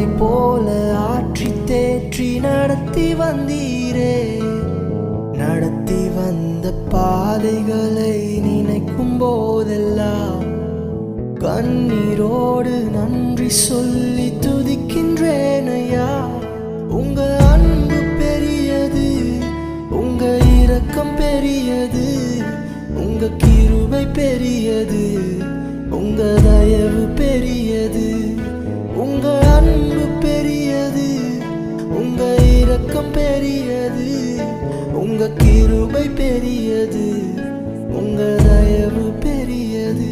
மலை போல ஆற்றி தேற்றி நடத்தி வந்தீரே. நடத்தி வந்த பாதைகளை நினைக்கும் போதெல்லாம் கண்ணீரோடு நன்றி சொல்லி துதிக்கின்றேன் ஐயா. உங்க அன்பு பெரியது, உங்க இரக்கம் பெரியது, உங்க கிருபை பெரியது, உங்க தயவு பெரியது. உங்க அன்பு பெரியது, உங்க இரக்கம் பெரியது, உங்க கிருபை பெரியது, உங்க தயவு பெரியது.